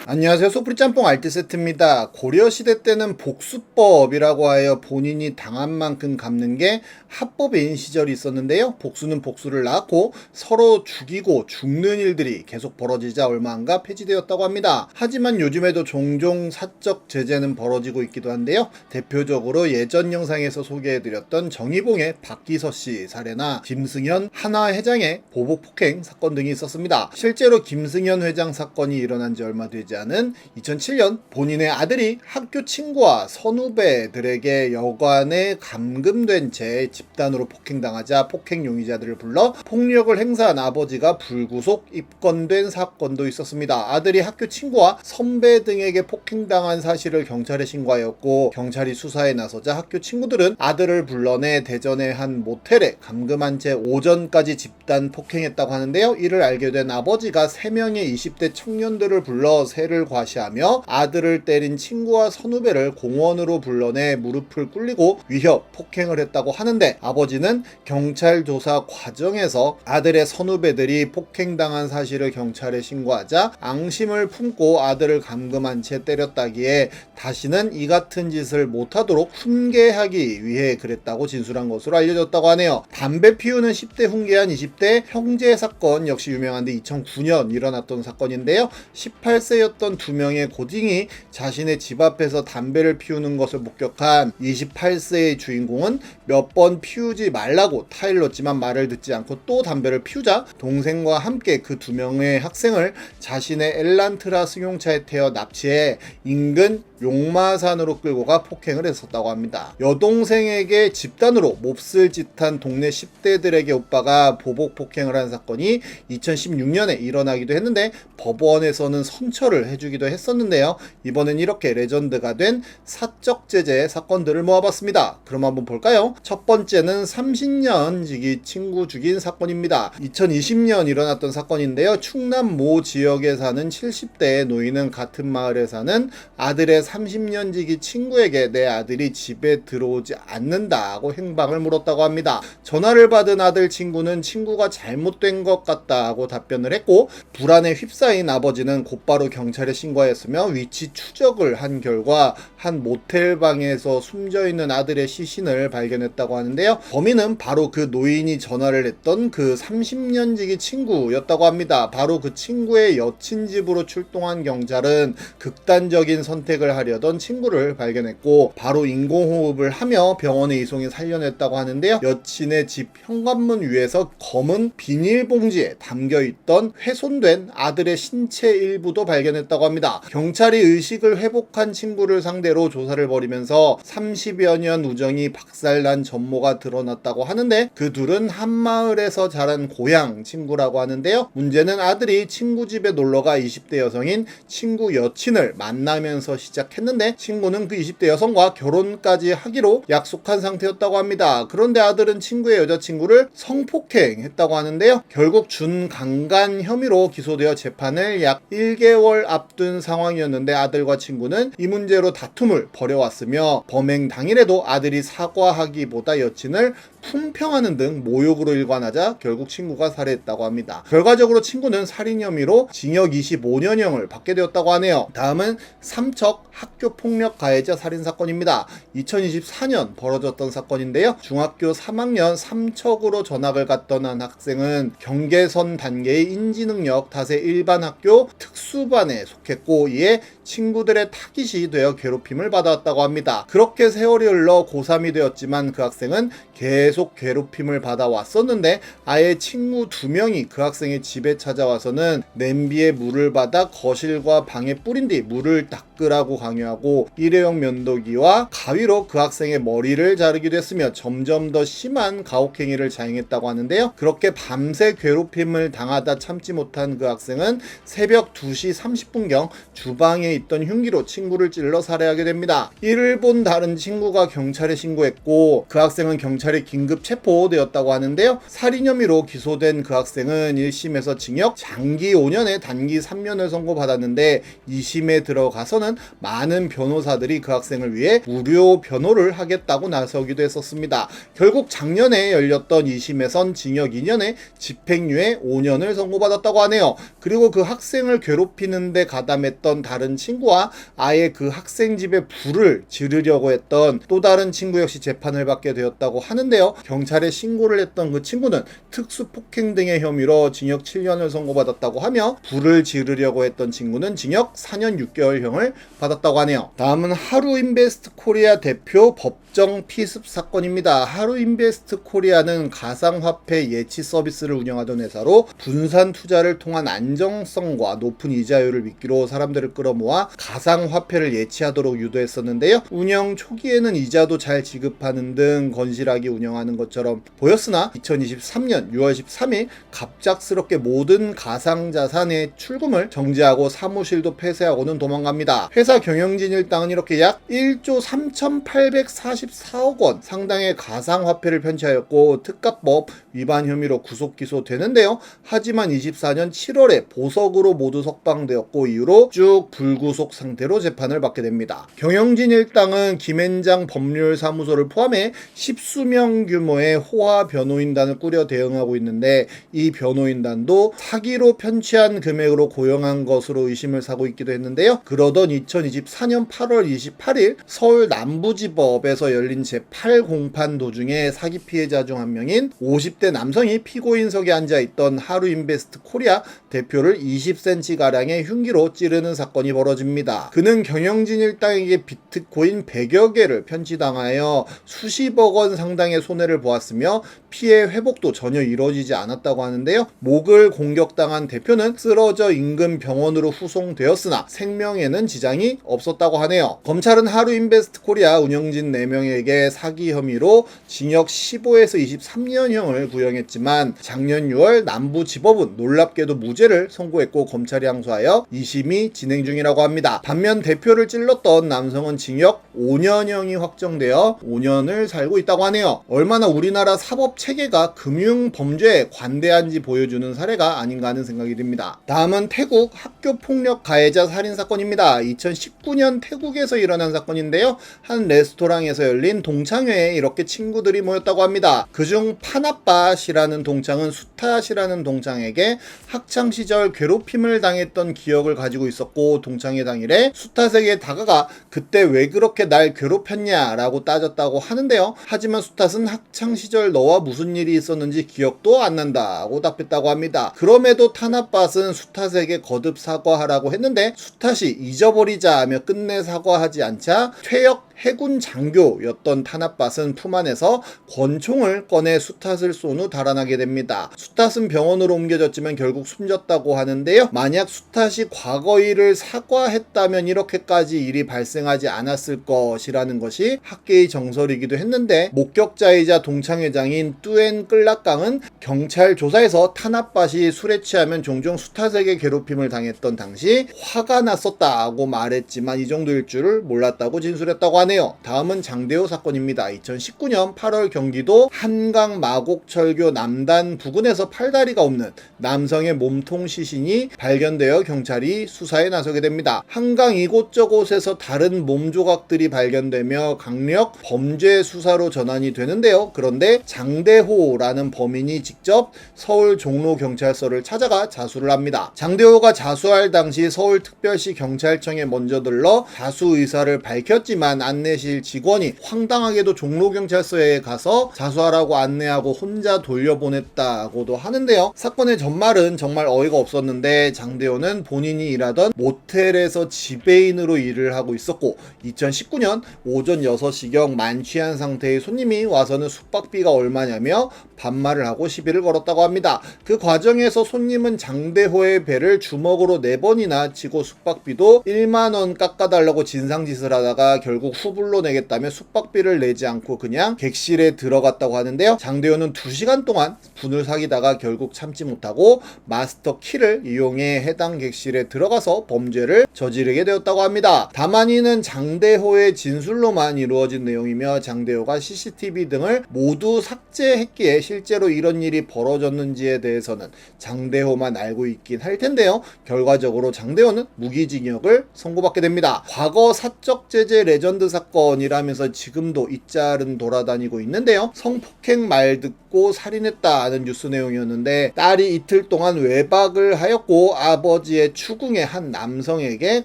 안녕하세요. 소프리 짬뽕 알뜰 세트입니다. 고려시대 때는 복수법이라고 하여 본인이 당한 만큼 갚는 게 합법인 시절이 있었는데요. 복수는 복수를 낳고 서로 죽이고 죽는 일들이 계속 벌어지자 얼마 안가 폐지되었다고 합니다. 하지만 요즘에도 종종 사적 제재는 벌어지고 있기도 한데요. 대표적으로 예전 영상에서 소개해드렸던 정의봉의 박기서 씨 사례나 김승현 한화회장의 보복 폭행 사건 등이 있었습니다. 실제로 김승현 회장 사건이 일어난 지 얼마 되지 않은 2007년 본인의 아들이 학교 친구와 선후배들에게 여관에 감금된 채 집단으로 폭행당하자 폭행 용의자들을 불러 폭력을 행사한 아버지가 불구속 입건된 사건도 있었습니다. 아들이 학교 친구와 선배 등에게 폭행당한 사실을 경찰에 신고하였고 경찰이 수사에 나서자 학교 친구들은 아들을 불러내 대전의 한 모텔에 감금한 채 오전까지 집단 폭행했다고 하는데요. 이를 알게 된 아버지가 3명의 20대 청년들을 불러 새를 과시하며 아들을 때린 친구와 선후배를 공원으로 불러내 무릎을 꿇리고 위협, 폭행을 했다고 하는데 아버지는 경찰 조사 과정에서 아들의 선후배들이 폭행당한 사실을 경찰에 신고하자 앙심을 품고 아들을 감금한 채 때렸다기에 다시는 이 같은 짓을 못하도록 훈계하기 위해 그랬다고 진술한 것으로 알려졌다고 하네요. 담배 피우는 10대 훈계한 20대 형제 사건 역시 유명한데 2009년 일어났던 사건인데요. 18세였던 두 명의 고딩이 자신의 집 앞에서 담배를 피우는 것을 목격한 28세의 주인공은 몇 번 피우지 말라고 타일렀지만 말을 듣지 않고 또 담배를 피우자 동생과 함께 그 두 명의 학생을 자신의 엘란트라 승용차에 태워 납치해 인근 용마산으로 끌고 가 폭행을 했었다고 합니다. 여동생에게 집단으로 몹쓸 짓한 동네 10대들에게 오빠가 보복 폭행을 한 사건이 2016년에 일어나기도 했는데 법원에서는 선처를 해주기도 했었는데요. 이번엔 이렇게 레전드가 된 사적 제재 사건들을 모아봤습니다. 그럼 한번 볼까요? 첫 번째는 30년 지기 친구 죽인 사건입니다. 2020년 일어났던 사건인데요. 충남 모 지역에 사는 70대의 노인은 같은 마을에 사는 아들의 30년 지기 친구에게 내 아들이 집에 들어오지 않는다고 행방을 물었다고 합니다. 전화를 받은 아들 친구는 친구가 잘못된 것 같다고 답변을 했고 불안에 휩싸인 아버지는 곧바로 경찰에 신고하였으며 위치 추적을 한 결과 한 모텔방에서 숨져있는 아들의 시신을 발견했다고 하는데요. 범인은 바로 그 노인이 전화를 했던 그 30년 지기 친구였다고 합니다. 바로 그 친구의 여친 집으로 출동한 경찰은 극단적인 선택을 하려던 친구를 발견했고 바로 인공호흡을 하며 병원에 이송해 살려냈다고 하는데요. 여친의 집 현관문 위에서 검은 비닐봉지에 담겨있던 훼손된 아들의 신체 일부도 발견했다고 합니다. 경찰이 의식을 회복한 친구를 상대로 조사를 벌이면서 30여 년 우정이 박살난 전모가 드러났다고 하는데 그 둘은 한 마을에서 자란 고향 친구라고 하는데요. 문제는 아들이 친구 집에 놀러가 20대 여성인 친구 여친을 만나면서 시작했는데 친구는 그 20대 여성과 결혼까지 하기로 약속한 상태였다고 합니다. 그런데 아들은 친구의 여자친구를 성폭행했다고 하는데요. 결국 준강간 혐의로 기소되어 재판을 약 1개월 앞둔 상황이었는데 아들과 친구는 이 문제로 다툼을 벌여왔으며 범행 당일에도 아들이 사과하기보다 여친을 품평하는 등 모욕으로 일관하자 결국 친구가 살해했다고 합니다. 결과적으로 친구는 살인 혐의로 징역 25년형을 받게 되었다고 하네요. 다음은 삼척 학교 폭력 가해자 살인 사건입니다. 2024년 벌어졌던 사건인데요. 중학교 3학년 삼척으로 전학을 갔던 한 학생은 경계선 단계의 인지능력 탓에 일반 학교 특수반에 속했고 이에 친구들의 타깃이 되어 괴롭힘을 받아왔다고 합니다. 그렇게 세월이 흘러 고3이 되었지만 그 학생은 계속 괴롭힘을 받아왔었는데 아예 친구 2명이 그 학생의 집에 찾아와서는 냄비에 물을 받아 거실과 방에 뿌린 뒤 물을 닦으라고 강요하고 일회용 면도기와 가위로 그 학생의 머리를 자르기도 했으며 점점 더 심한 가혹행위를 자행했다고 하는데요. 그렇게 밤새 괴롭힘을 당하다 참지 못한 그 학생은 새벽 2시 30분경 주방에 있던 흉기로 친구를 찔러 살해하게 됩니다. 이를 본 다른 친구가 경찰에 신고했고 그 학생은 경찰에 긴급 체포되었다고 하는데요. 살인 혐의로 기소된 그 학생은 1심에서 징역 장기 5년에 단기 3년을 선고받았는데 2심에 들어가서는 학교에서는 많은 변호사들이 그 학생을 위해 무료 변호를 하겠다고 나서기도 했었습니다. 결국 작년에 열렸던 2심에선 징역 2년에 집행유예 5년을 선고받았다고 하네요. 그리고 그 학생을 괴롭히는데 가담했던 다른 친구와 아예 그 학생 집에 불을 지르려고 했던 또 다른 친구 역시 재판을 받게 되었다고 하는데요. 경찰에 신고를 했던 그 친구는 특수폭행 등의 혐의로 징역 7년을 선고받았다고 하며 불을 지르려고 했던 친구는 징역 4년 6개월형을 받았다고 하네요. 다음은 하루인베스트 코리아 대표 법정 피습 사건입니다. 하루인베스트 코리아는 가상화폐 예치 서비스를 운영하던 회사로 분산 투자를 통한 안정성과 높은 이자율을 미끼로 사람들을 끌어모아 가상화폐를 예치하도록 유도했었는데요. 운영 초기에는 이자도 잘 지급하는 등 건실하게 운영하는 것처럼 보였으나 2023년 6월 13일 갑작스럽게 모든 가상자산의 출금을 정지하고 사무실도 폐쇄하고는 도망갑니다. 회사 경영진 일당은 이렇게 약 1조 3,844억 원 상당의 가상화폐를 편취하였고 특가법 위반 혐의로 구속 기소되는데요. 하지만 24년 7월에 보석으로 모두 석방되었고 이후로 쭉 불구속 상태로 재판을 받게 됩니다. 경영진 일당은 김앤장 법률사무소를 포함해 10수명 규모의 호화 변호인단을 꾸려 대응하고 있는데 이 변호인단도 사기로 편취한 금액으로 고용한 것으로 의심을 사고 있기도 했는데요. 그러던 2024년 8월 28일 서울 남부지법에서 열린 제8공판 도중에 사기 피해자 중 한 명인 50대 남성이 피고인석에 앉아있던 하루인베스트 코리아 대표를 20cm가량의 흉기로 찌르는 사건이 벌어집니다. 그는 경영진 일당에게 비트코인 100여 개를 편취당하여 수십억 원 상당의 손해를 보았으며 피해 회복도 전혀 이루어지지 않았다고 하는데요. 목을 공격당한 대표는 쓰러져 인근 병원으로 후송되었으나 생명에는 지장이 없었다고 하네요. 검찰은 하루인베스트 코리아 운영진 4명에게 사기 혐의로 징역 15에서 23년형을 구형했지만 작년 6월 남부지법은 놀랍게도 무죄를 선고했고 검찰이 항소하여 2심이 진행 중이라고 합니다. 반면 대표를 찔렀던 남성은 징역 5년형이 확정되어 5년을 살고 있다고 하네요. 얼마나 우리나라 사법 체계가 금융 범죄에 관대한지 보여주는 사례가 아닌가 하는 생각이 듭니다. 다음은 태국 학교 폭력 가해자 살인 사건입니다. 2019년 태국에서 일어난 사건인데요. 한 레스토랑에서 열린 동창회에 이렇게 친구들이 모였다고 합니다. 그중 파나빠시라는 동창은 수타시라는 동창에게 학창시절 괴롭힘을 당했던 기억을 가지고 있었고 동창회 당일에 수탓에게 다가가 그때 왜 그렇게 날 괴롭혔냐 라고 따졌다고 하는데요. 하지만 수탓은 학창시절 너와 무슨 일이 있었는지 기억도 안 난다고 답했다고 합니다. 그럼에도 타나빠스는 수탓에게 거듭 사과하라고 했는데 수탓이 잊어버리자 하며 끝내 사과하지 않자 퇴역 해군 장교였던 타나빠스는 품 안에서 권총을 꺼내 수탓을 쏜 후 달아나게 됩니다. 수탓은 병원으로 옮겨졌지만 결국 숨졌다고 하는데요. 만약 수탓이 과거 일을 사과했다면 이렇게까지 일이 발생하지 않았을 것이라는 것이 학계의 정설이기도 했는데 목격자이자 동창회장인 뚜엔 끌락강은 경찰 조사에서 타나빠시 술에 취하면 종종 수탓에게 괴롭힘을 당했던 당시 화가 났었다고 말했지만 이 정도일 줄을 몰랐다고 진술했다고 하네요. 다음은 장대호 사건입니다. 2019년 8월 경기도 한강 마곡철교 남단 부근에서 팔다리가 없는 남성의 몸통 시신이 발견되어 경찰이 수사에 나서게 됩니다. 한강 이곳저곳에서 다른 몸 조각들이 발견되며 강력 범죄 수사로 전환이 되는데요. 그런데 장대호라는 범인이 직접 서울 종로경찰서를 찾아가 자수를 합니다. 장대호가 자수할 당시 서울특별시 경찰청에 먼저 들러 자수 의사를 밝혔지만 안내실 직원이 황당하게도 종로경찰서에 가서 자수하라고 안내하고 혼자 돌려보냈다고도 하는데요. 사건의 전말은 정말 어이가 없었는데 장대호는 본인이 일하던 모텔에서 지배인으로 일을 하고 있었고 2019년 오전 6시경 만취한 상태의 손님이 와서는 숙박비가 얼마냐며 반말을 하고 시비를 걸었다고 합니다. 그 과정에서 손님은 장대호의 배를 주먹으로 4번이나 치고 숙박비도 1만원 깎아달라고 진상짓을 하다가 결국 후불로 내겠다며 숙박비를 내지 않고 그냥 객실에 들어갔다고 하는데요. 장대호는 2시간 동안 분을 사귀다가 결국 참지 못하고 마스터 키를 이용해 해당 객실에 들어가서 범죄를 저지르게 되었다고 합니다. 다만 이는 장대호의 진술로만 이루어진 내용이며 장대호가 CCTV 등을 모두 삭제했기에 실제로 이런 일이 벌어졌는지에 대해서는 장대호만 알고 있긴 할 텐데요. 결과적으로 장대호는 무기징역을 선고받게 됩니다. 과거 사적 제재 레전드 사건이라면서 지금도 잇짤은 돌아다니고 있는데요. 성폭행 말 듣고 살인했다는 뉴스 내용이었는데, 딸이 이틀 동안 외박을 하였고 아버지의 추궁에 한 남성에게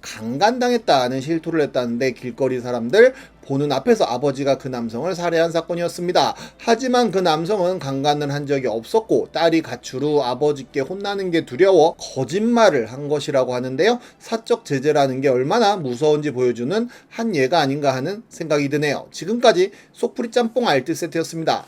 강간당했다는 실토를 했다는데, 길거리 사람들 보는 앞에서 아버지가 그 남성을 살해한 사건이었습니다. 하지만 그 남성은 강간을 한 적이 없었고 딸이 가출 후 아버지께 혼나는 게 두려워 거짓말을 한 것이라고 하는데요. 사적 제재라는 게 얼마나 무서운지 보여주는 한 예가 아닌가 하는 생각이 드네요. 지금까지 속풀이 짬뽕 알뜰 세트였습니다.